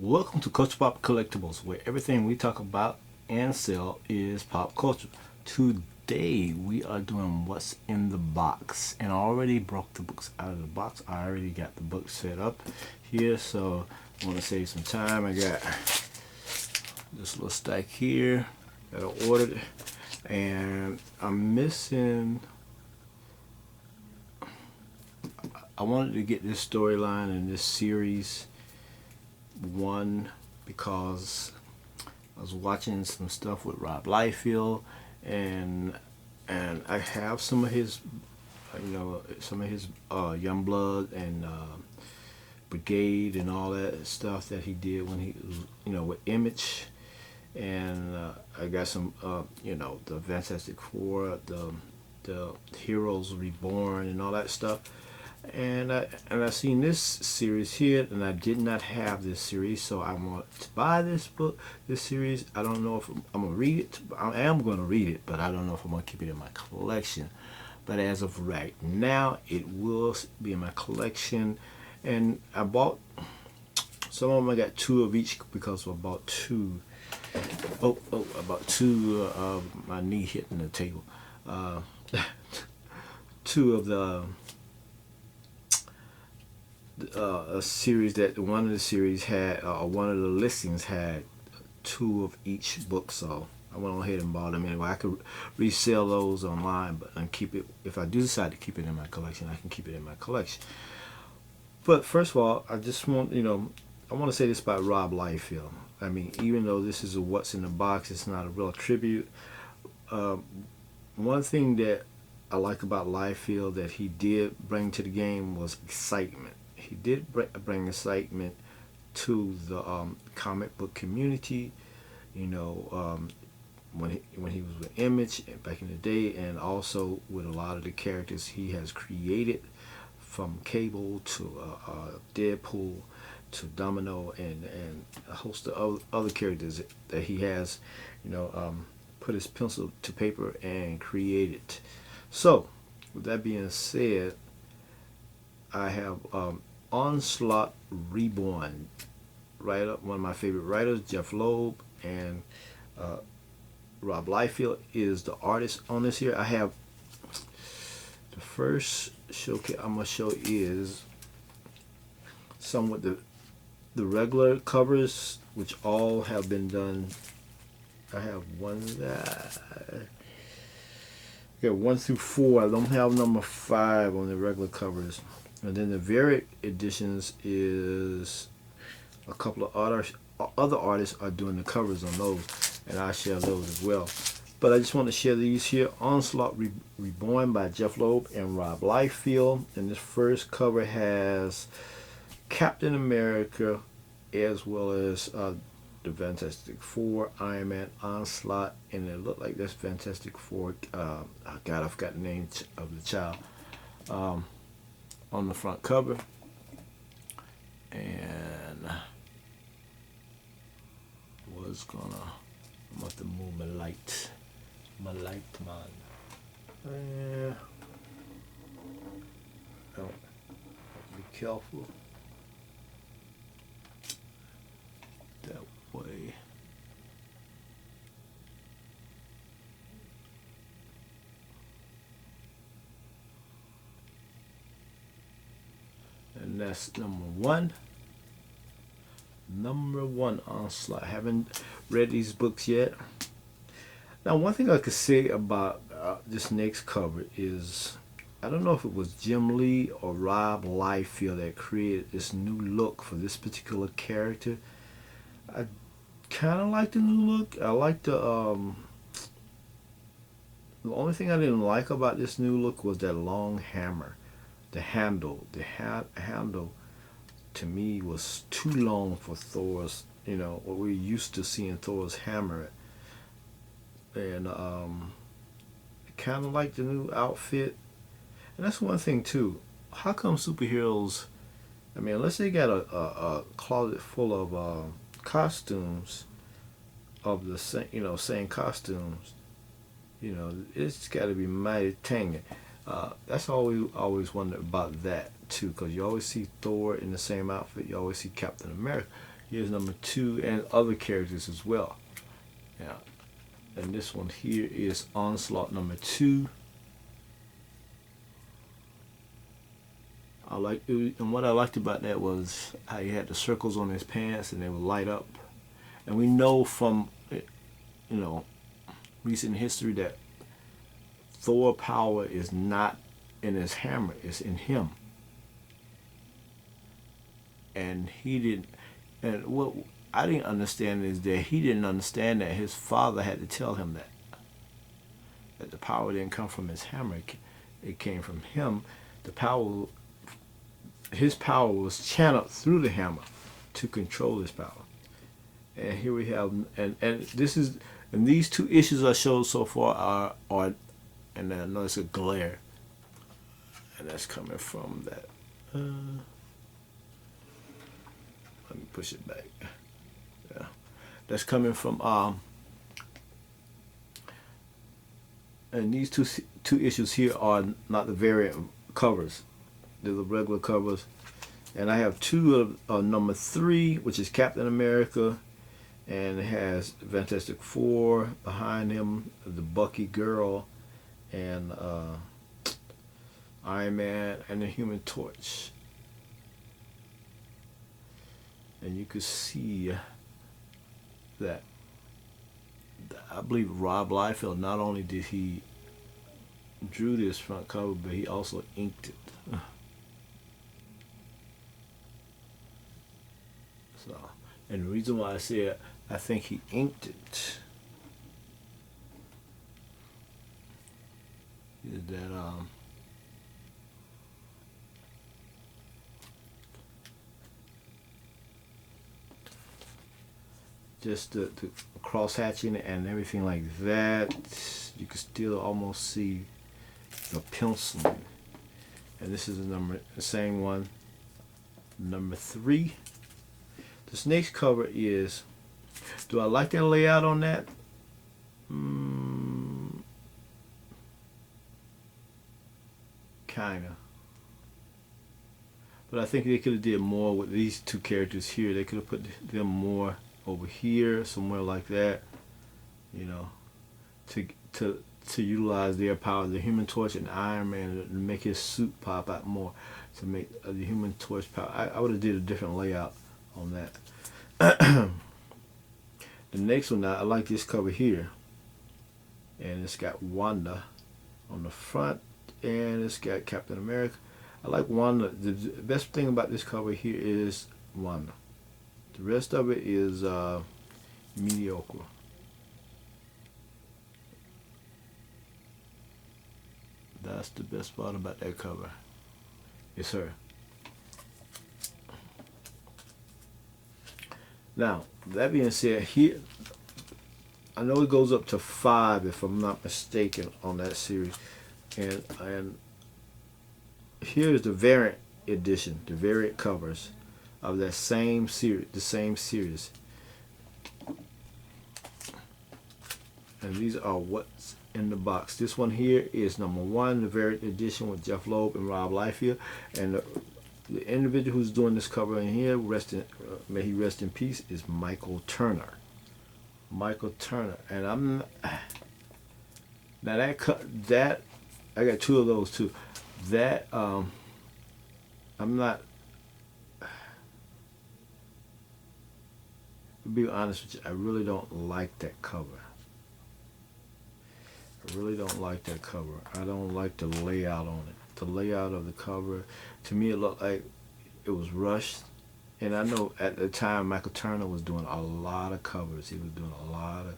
Welcome to Culture Pop Collectibles, where everything we talk about and sell is pop culture. Today we are doing what's in the box, and I already broke the books out of the box. I already got the books set up here, so I want to save some time. I got this little stack here that I ordered, and I'm missing. I wanted to get this storyline in this series one because I was watching some stuff with Rob Liefeld, and I have some of his, some of his Youngblood and Brigade and all that stuff that he did when he was, with Image, and I got some, the Fantastic Four, the Heroes Reborn, and all that stuff. And I seen this series here, and I did not have this series, so I want to buy this book, this series. I don't know if I'm gonna read it. I am gonna read it, but I don't know if I'm gonna keep it in my collection. But as of right now, it will be in my collection. And I bought some of them. I got two of each because I bought two. I bought two. My knee hitting the table. Two of the. A series that one of the series had, one of the listings had two of each book, so I went ahead and bought them anyway. I could resell those online, but and keep it. If I do decide to keep it in my collection, I can keep it in my collection. But first of all, I just want I want to say this about Rob Liefeld. I mean, even though this is a what's in the box, it's not a real tribute. One thing that I like about Liefeld that he did bring to the game was excitement. He did bring excitement to the comic book community, when he was with Image back in the day, and also with a lot of the characters he has created, from Cable to Deadpool to Domino, and a host of other characters that he has, put his pencil to paper and created. So, with that being said, I have OnSlaught Reborn. Writer, one of my favorite writers, Jeff Loeb, and Rob Liefeld is the artist on this here. I have the first showcase I'm gonna show is some with the regular covers, which all have been done. I have one that. Yeah, 1 through 4. I don't have number 5 on the regular covers. And then the variant editions is a couple of other artists are doing the covers on those, and I share those as well. But I just want to share these here. OnSlaught Reborn by Jeff Loeb and Rob Liefeld. And this first cover has Captain America as well as the Fantastic Four, Iron Man, OnSlaught, and it looked like this Fantastic Four. God, I forgot the name of the child on the front cover, and I'm about to move my light, man. Oh, be careful. That way. And that's number one. Number one, OnSlaught. I haven't read these books yet. Now, one thing I could say about this next cover is, I don't know if it was Jim Lee or Rob Liefeld that created this new look for this particular character. I kind of like the new look. I like the only thing I didn't like about this new look was that long hammer. The handle, handle to me was too long for Thor's, what we're used to seeing Thor's hammer. And I kind of like the new outfit. And that's one thing too. How come superheroes, I mean, unless they got a closet full of costumes of the same costumes, it's got to be mighty tangy. That's always wondered about that too, because you always see Thor in the same outfit. You always see Captain America Here's number 2 and other characters as well. Yeah. And this one here is OnSlaught number 2. I like it, and what I liked about that was how he had the circles on his pants and they would light up. And we know from, recent history that Thor power is not in his hammer, it's in him. And he didn't, and what I didn't understand is that he didn't understand that his father had to tell him that the power didn't come from his hammer, it came from him. His power was channeled through the hammer to control his power. And here we have, and these 2 issues I showed so far are and I notice a glare, and that's coming from that. Let me push it back. Yeah, that's coming from and these two issues here are not the variant covers; they're the regular covers. And I have 2 of number 3, which is Captain America, and it has Fantastic Four behind him, the Bucky girl, and Iron Man, and the Human Torch. And you could see that I believe Rob Liefeld, not only did he drew this front cover, but he also inked it. So, and the reason why I said I think he inked it is that just the cross hatching and everything like that, you can still almost see the penciling. And this is the same one, number 3. This next cover is, do I like that layout on that? Kinda. But I think they could have did more with these 2 characters here. They could have put them more over here, somewhere like that, to utilize their power, the Human Torch and Iron Man, to make his suit pop out more, to make the Human Torch power. I would have did a different layout on that. The next one, I like this cover here, and it's got Wanda on the front, and it's got Captain America. I like Wanda. The best thing about this cover here is Wanda. The rest of it is mediocre. That's the best part about that cover. It's her. Now, that being said, here, I know it goes up to 5 if I'm not mistaken on that series, and here's the variant edition, the variant covers of that same series, the same series. And these are what's in the box. This one here is number 1, the variant edition with Jeff Loeb and Rob Liefeld, and the individual who's doing this cover in here, may he rest in peace, is Michael Turner. Michael Turner, and I'm now that I got 2 of those too. That I'm not. To be honest with you, I really don't like that cover. I really don't like that cover. I don't like the layout on it. The layout of the cover, to me, it looked like it was rushed. And I know at the time Michael Turner was doing a lot of covers. He was doing a lot of,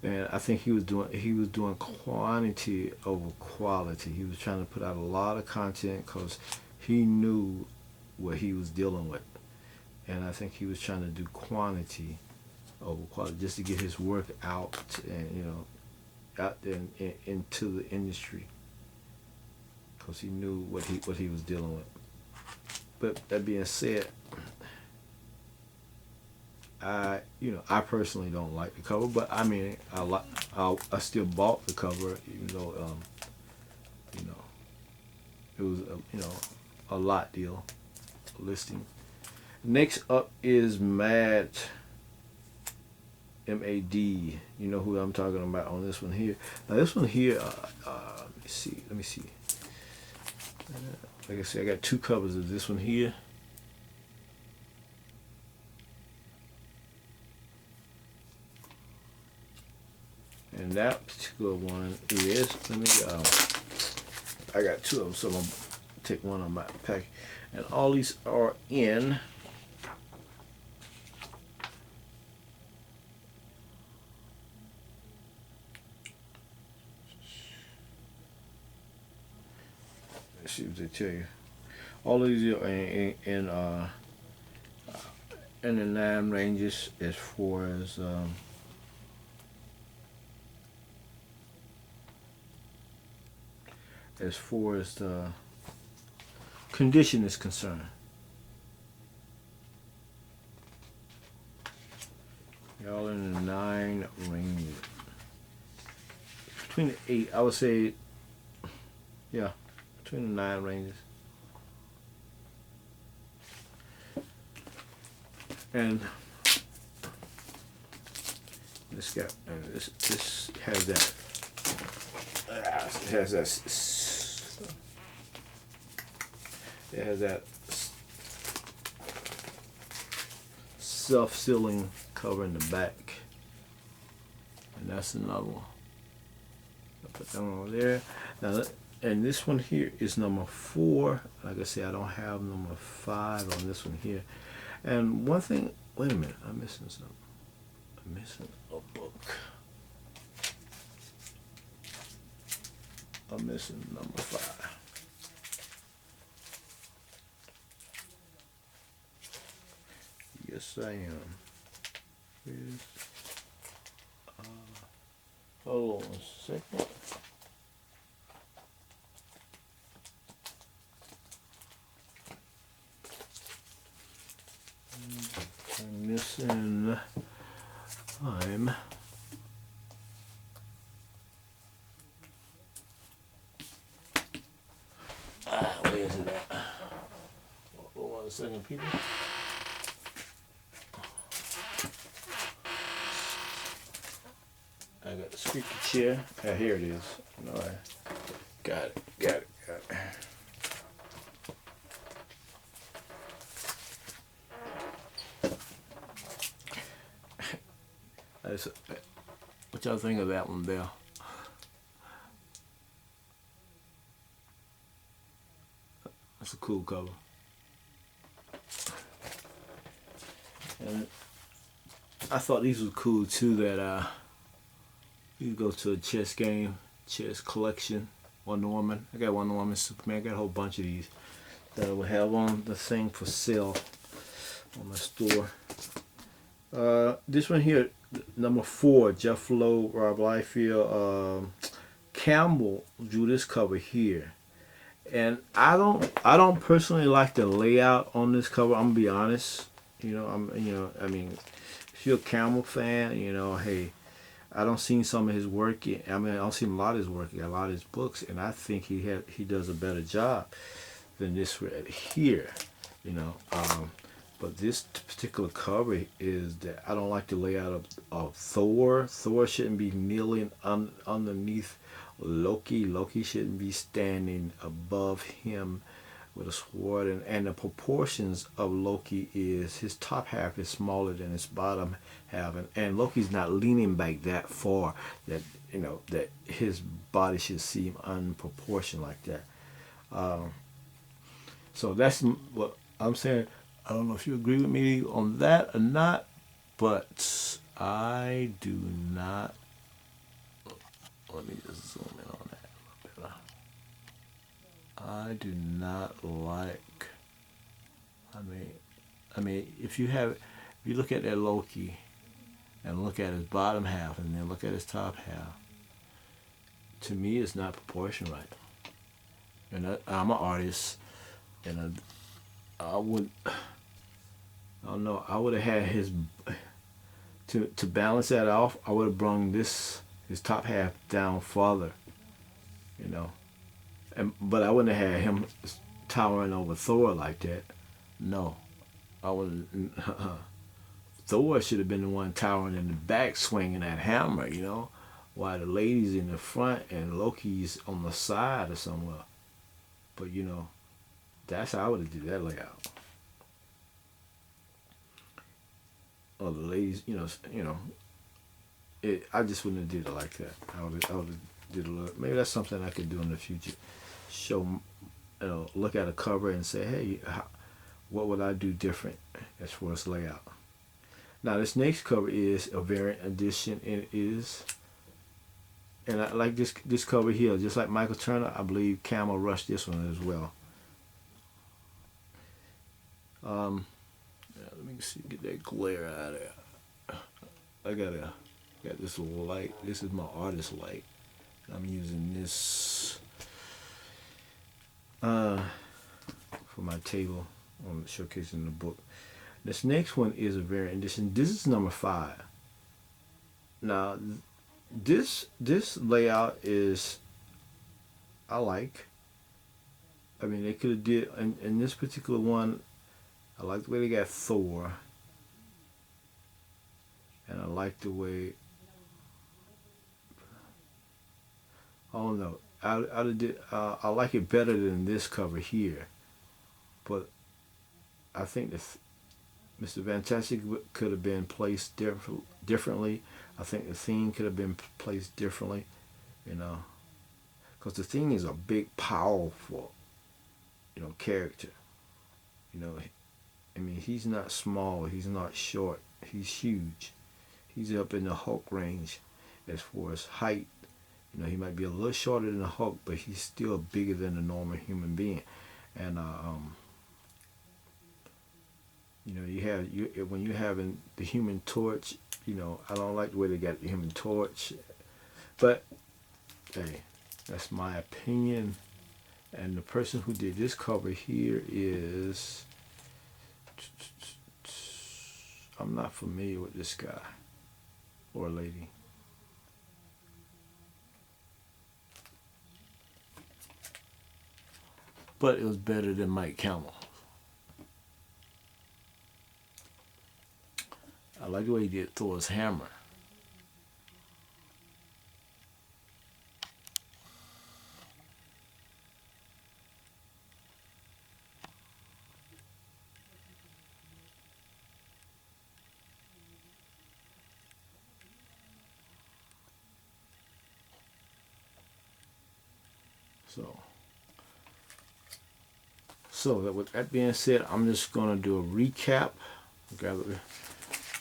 and I think he was doing quantity over quality. He was trying to put out a lot of content because he knew what he was dealing with. And I think he was trying to do quantity over quality just to get his work out and out there into the industry, because he knew what he was dealing with. But that being said, I personally don't like the cover, but I mean I still bought the cover, even though it was a lot deal, a listing. Next up is Mad, M-A-D. You know who I'm talking about on this one here. Now this one here, let me see. Like I said, I got two covers of this one here. And that particular one is, I got two of them, so I'm gonna take one on my pack. And all these are in let's see what they tell you. All of these are in the 9 ranges as far as the condition is concerned. Y'all in the 9 range. Between the 8, I would say, yeah, between the 9 ranges. And this guy, and this has that. It has that. It has that self-sealing cover in the back, and that's another one. I'll put that one over there. Now, and this one here is number 4. Like I said, I don't have number 5 on this one here. And one thing, wait a minute, I'm missing something. I'm missing a book. I'm missing number 5. Yes, I am. Hold on a second. I'm missing. Where is it at? Hold on a second, people. I got the squeaky chair. Here it is. All right. Got it. What y'all think of that one there? That's a cool cover. And I thought these were cool too, that you go to a chess game, chess collection, Wonder Woman. I got Wonder Woman, Superman. I got a whole bunch of these that I will have on the thing for sale on my store. This one here, number 4, Jeff Lowe, Rob Liefeld, Campbell drew this cover here, and I don't personally like the layout on this cover. I'm gonna be honest. I mean, if you're a Campbell fan, hey, I don't see some of his work. I don't see a lot of his work, a lot of his books, and I think he does a better job than this right here. But this particular cover is that I don't like the layout of Thor. Thor shouldn't be kneeling underneath Loki. Loki shouldn't be standing above him with a sword. And the proportions of Loki is his top half is smaller than his bottom half. And Loki's not leaning back that far that that his body should seem unproportioned like that. So that's what I'm saying. I don't know if you agree with me on that or not, but I do not. Let me just zoom in on that a little bit. I do not like. I mean, if you look at that Loki, and look at his bottom half, and then look at his top half, to me, it's not proportioned right. And I'm an artist, and I don't know. I would have had his to balance that off. I would have brung his top half down farther, but I wouldn't have had him towering over Thor like that. No, I was Thor should have been the one towering in the back, swinging that hammer, you know, while the ladies in the front and Loki's on the side or somewhere. But you know, that's how I would have did that layout. Or the ladies, I just wouldn't have did it like that. I would have did a little. Maybe that's something I could do in the future. Show, look at a cover and say, hey, what would I do different as far as layout? Now this next cover is a variant edition, and it is, and I like this cover here, just like Michael Turner. I believe Camel rushed this one as well. Let me see, get that glare out of there. I got this little light. This is my artist light. I'm using this for my table on showcasing the book. This next one is a variant edition. This is number 5. Now, this layout is I like. I mean, they could have did in this particular one. I like the way they got Thor, and I like the way. I don't know. I like it better than this cover here, but I think that Mr. Fantastic could have been placed differently. I think the theme could have been placed differently, because the theme is a big, powerful, character. I mean, he's not small, he's not short, he's huge. He's up in the Hulk range as far as height. He might be a little shorter than the Hulk, but he's still bigger than a normal human being. And when you're having the Human Torch, I don't like the way they got the Human Torch, but hey, that's my opinion. And the person who did this cover here is, I'm not familiar with this guy or lady. But it was better than Mike Camel. I like the way he did Thor's hammer. So with that being said, I'm just gonna do a recap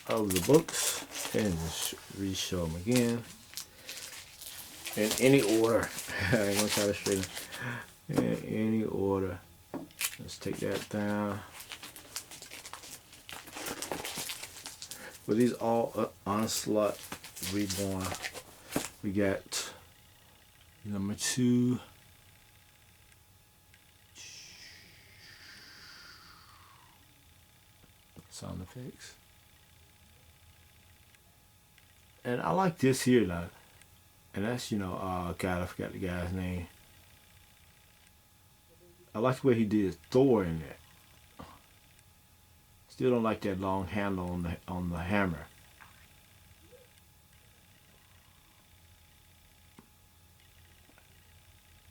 of the books and just re-show them again in any order. I ain't gonna try to straighten in any order. Let's take that down. But these all OnSlaught Reborn. We got number 2. Sound effects. And I like this here now. And that's, God, I forgot the guy's name. I like the way he did Thor in there. Still don't like that long handle on the hammer.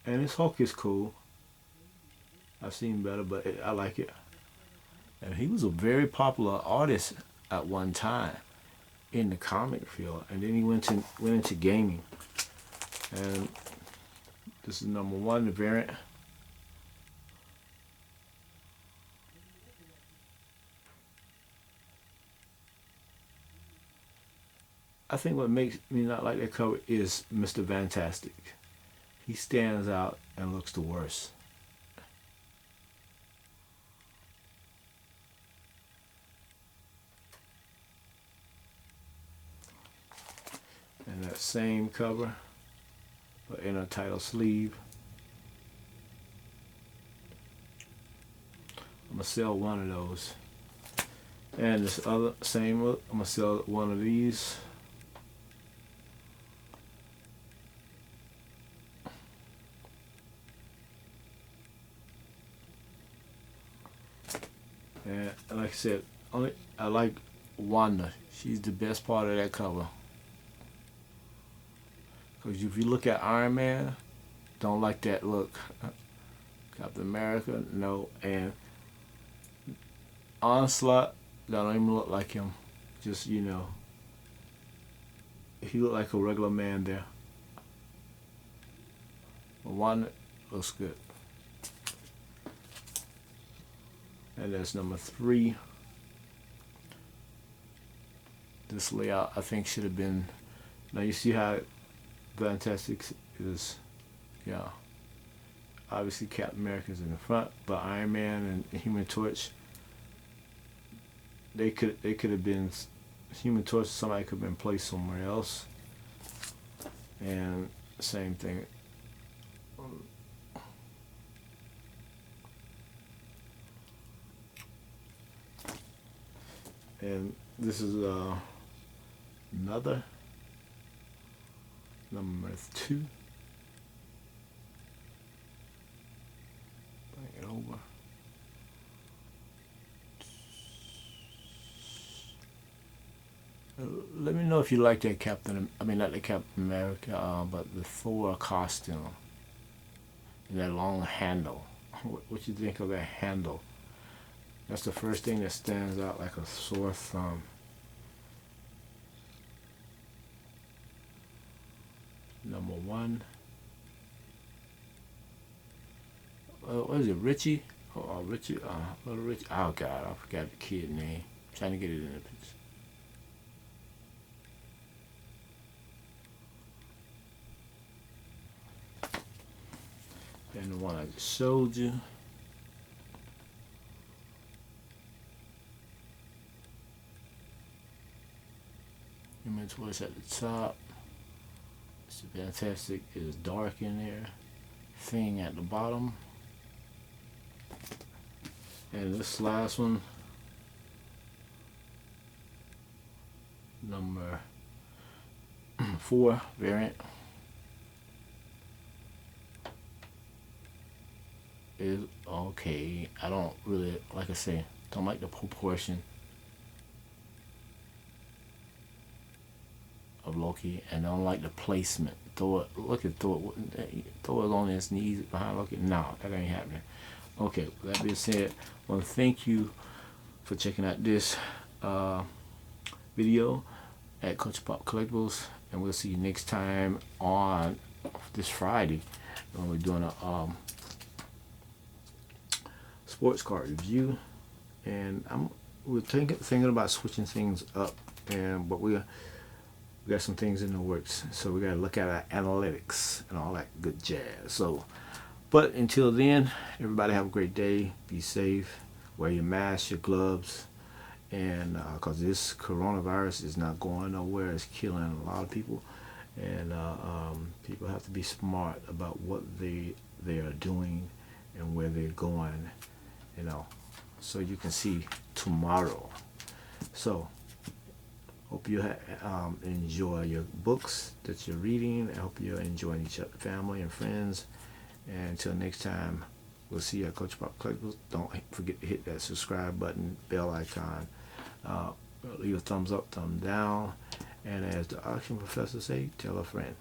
And his Hulk is cool. I've seen better, but I like it. And he was a very popular artist at one time in the comic field, and then he went into gaming. And this is number 1, the variant. I think what makes me not like that cover is Mr. Fantastic. He stands out and looks the worst. And that same cover, but in a title sleeve. I'm gonna sell one of those. And this other same look, I'm gonna sell one of these. And like I said, only I like Wanda. She's the best part of that cover. Because if you look at Iron Man, don't like that look. Captain America, no. And OnSlaught, don't even look like him. Just, you know, he looked like a regular man there. But Wanda looks good. And that's number 3. This layout I think should have been. Now you see how fantastic is. Yeah. Obviously Captain America's in the front, but Iron Man and Human Torch, they could have been Human Torch. Somebody could have been placed somewhere else. And same thing. And this is another number 2. Bring it over. Let me know if you like that not the Captain America, but the Thor costume and that long handle. What you think of that handle? That's the first thing that stands out like a sore thumb. Number 1. What is it, Richie? Richie. Little Richie. Oh God, I forgot the kid name. I'm trying to get it in the picture. And the one I just showed you. Human Torch at the top. It's fantastic. It is dark in there. Thing at the bottom. And this last one, number 4 variant, is okay. I don't really, like I say, don't like the proportion of Loki, and I don't like the placement. Look at Thor. Thor is on his knees behind Loki. No, that ain't happening. Okay, with that being said, I want to thank you for checking out this video at Culture Pop Collectibles, and we'll see you next time on this Friday when we're doing a sports card review. And we're thinking about switching things up, but we got some things in the works, so we got to look at our analytics and all that good jazz. So, but until then, everybody have a great day. Be safe. Wear your mask, your gloves, and because this coronavirus is not going nowhere, it's killing a lot of people, and people have to be smart about what they are doing and where they're going, you know, so you can see tomorrow. So hope you enjoy your books that you're reading. I hope you're enjoying each other, family and friends. And until next time, we'll see you at Culture Pop Collectibles. Don't forget to hit that subscribe button, bell icon. Leave a thumbs up, thumb down. And as the auction professor say, tell a friend.